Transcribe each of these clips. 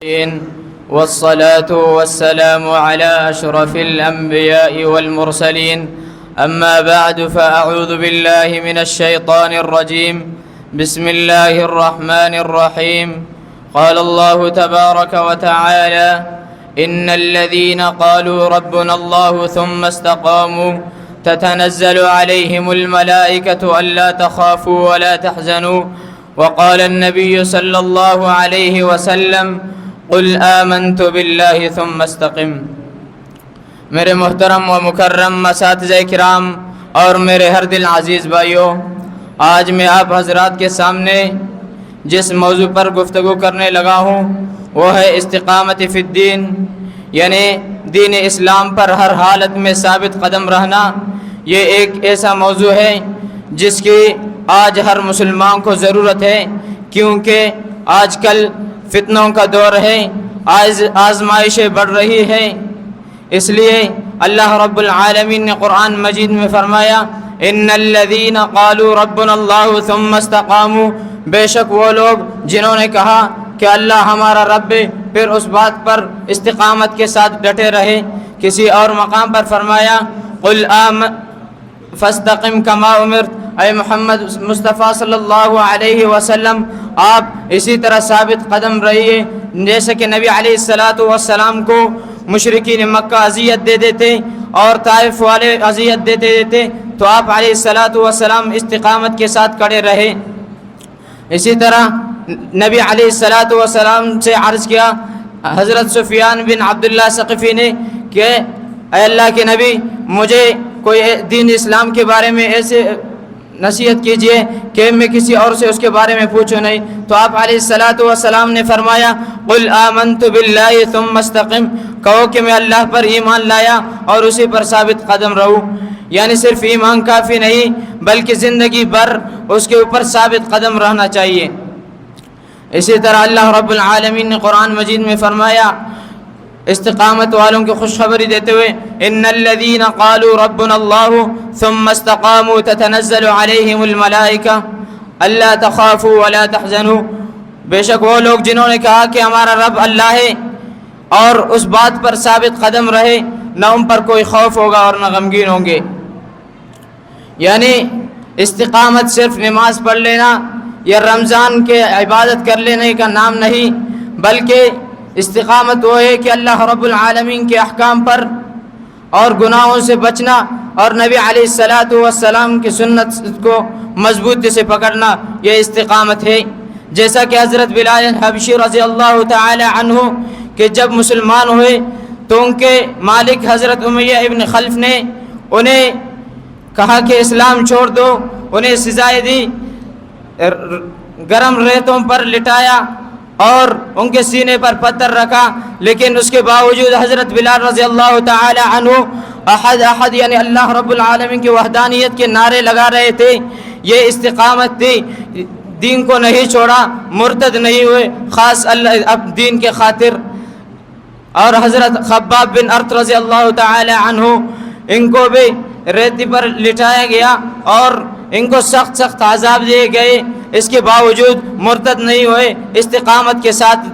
والصلاة والسلام على أشرف الأنبياء والمرسلين. أما بعد، فأعوذ بالله من الشيطان الرجيم. بسم الله الرحمن الرحيم. قال الله تبارك وتعالى: إن الذين قالوا ربنا الله ثم استقاموا تتنزل عليهم الملائكة ألا تخافوا ولا تحزنوا. وقال النبي صلى الله عليه وسلم: قل آمنت باللہ ثم استقم. میرے محترم و مکرم اساتذہ کرام اور میرے ہر دل عزیز بھائیوں، آج میں آپ حضرات کے سامنے جس موضوع پر گفتگو کرنے لگا ہوں وہ ہے استقامت فی الدین، یعنی دین اسلام پر ہر حالت میں ثابت قدم رہنا. یہ ایک ایسا موضوع ہے جس کی آج ہر مسلمان کو ضرورت ہے، کیونکہ آج کل فتنوں کا دور ہے، آزمائشیں بڑھ رہی ہیں. اس لیے اللہ رب العالمین نے قرآن مجید میں فرمایا: ان الذین قالوا ربنا اللہ ثم استقاموا، بے شک وہ لوگ جنہوں نے کہا کہ اللہ ہمارا رب ہے، پھر اس بات پر استقامت کے ساتھ ڈٹے رہے. کسی اور مقام پر فرمایا: قل فاستقم کما امرت، اے محمد مصطفیٰ صلی اللہ علیہ وسلم آپ اسی طرح ثابت قدم رہیے جیسے کہ نبی علیہ السلام کو مشرکین مکہ اذیت دے دیتے اور طائف والے اذیت دیتے تو آپ علیہ السلام استقامت کے ساتھ کڑے رہے. اسی طرح نبی علیہ السلام سے عرض کیا حضرت سفیان بن عبداللہ ثقفی نے کہ اے اللہ کے نبی، مجھے کوئی دین اسلام کے بارے میں ایسے نصیحت کیجئے کہ میں کسی اور سے اس کے بارے میں پوچھوں نہیں. تو آپ علیہ السلام نے فرمایا: قل آمنت باللہ ثم استقم، کہو کہ میں اللہ پر ایمان لایا اور اسی پر ثابت قدم رہوں. یعنی صرف ایمان کافی نہیں بلکہ زندگی بھر اس کے اوپر ثابت قدم رہنا چاہیے. اسی طرح اللہ رب العالمین نے قرآن مجید میں فرمایا استقامت والوں کی خوشخبری دیتے ہوئے: ان الذین قالوا ربنا اللہ ثم استقاموا تتنزل علیہم الملائکہ الا تخافوا ولا تحزنوا، بے شک وہ لوگ جنہوں نے کہا کہ ہمارا رب اللہ ہے اور اس بات پر ثابت قدم رہے، نہ ان پر کوئی خوف ہوگا اور نہ غمگین ہوں گے. یعنی استقامت صرف نماز پڑھ لینا یا رمضان کے عبادت کر لینے کا نام نہیں، بلکہ استقامت وہ ہے کہ اللہ رب العالمین کے احکام پر اور گناہوں سے بچنا اور نبی علیہ السلام کی سنت کو مضبوطی سے پکڑنا، یہ استقامت ہے. جیسا کہ حضرت بلال حبشی رضی اللہ تعالی عنہ کہ جب مسلمان ہوئے تو ان کے مالک حضرت امیہ ابن خلف نے انہیں کہا کہ اسلام چھوڑ دو، انہیں سزائیں دی، گرم ریتوں پر لٹایا اور ان کے سینے پر پتھر رکھا، لیکن اس کے باوجود حضرت بلال رضی اللہ تعالی عنہ احد احد یعنی اللہ رب العالمین کی وحدانیت کے نعرے لگا رہے تھے. یہ استقامت تھی، دین کو نہیں چھوڑا، مرتد نہیں ہوئے، خاص اللہ اب دین کے خاطر. اور حضرت خباب بن ارت رضی اللہ تعالی عنہ ان کو بھی ریتی پر لٹایا گیا اور ان کو سخت عذاب دیے گئے، اس کے باوجود مرتد نہیں ہوئے، استقامت کے ساتھ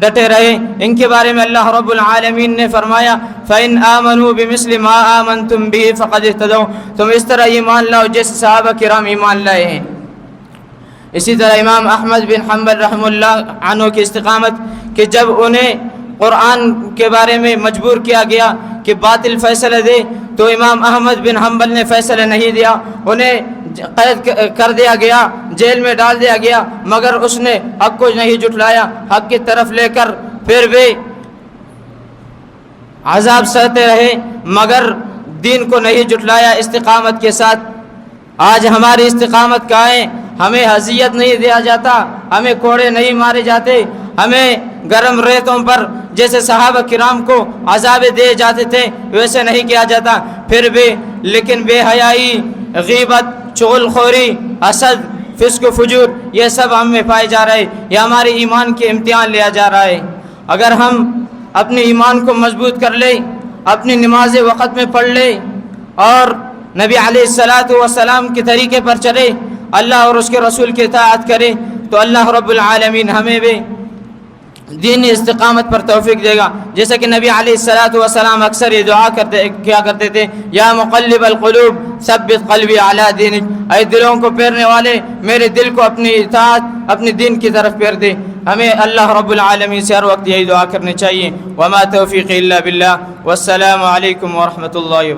ڈٹے رہے. ان کے بارے میں اللہ رب العالمین نے فرمایا: فَإِنْ آمَنُوا بِمِثْلِ مَا آمَنْتُمْ بِهِ فَقَدِ اهْتَدَوْا، تم اس طرح ایمان لاؤ جیسے صحابہ کرام ایمان لائے ہیں. اسی طرح امام احمد بن حنبل رحمہ اللہ عنہ کی استقامت کہ جب انہیں قرآن کے بارے میں مجبور کیا گیا کہ باطل فیصلہ دے تو امام احمد بن حنبل نے فیصلہ نہیں دیا، انہیں قید کر دیا گیا، جیل میں ڈال دیا گیا، مگر اس نے حق کو نہیں جھٹلایا، حق کی طرف لے کر پھر بھی عذاب سہتے رہے مگر دین کو نہیں جھٹلایا استقامت کے ساتھ. آج ہماری استقامت کہاں ہے؟ ہمیں اذیت نہیں دیا جاتا، ہمیں کوڑے نہیں مارے جاتے، ہمیں گرم ریتوں پر جیسے صحابہ کرام کو عذاب دیے جاتے تھے ویسے نہیں کیا جاتا. پھر بھی لیکن بے حیائی، غیبت، چغل خوری، حسد، فسق و فجور یہ سب ہم میں پائے جا رہے، یہ ہمارے ایمان کے امتحان لیا جا رہا ہے. اگر ہم اپنے ایمان کو مضبوط کر لیں، اپنی نماز وقت میں پڑھ لیں اور نبی علیہ السلام کے طریقے پر چلے، اللہ اور اس کے رسول کی اطاعت کرے، تو اللہ رب العالمین ہمیں بھی دینی استقامت پر توفیق دے گا. جیسا کہ نبی علیہ الصلوۃ والسلام اکثر یہ دعا کیا کرتے تھے، یا مقلب القلوب ثبت قلبی علی دینک، اے دلوں کو پھیرنے والے میرے دل کو اپنی اطاعت اپنی دین کی طرف پھیر دے. ہمیں اللہ رب العالمین سے ہر وقت یہی دعا کرنی چاہیے. وما توفیق الا باللہ، والسلام علیکم ورحمۃ اللہ وبرکاتہ.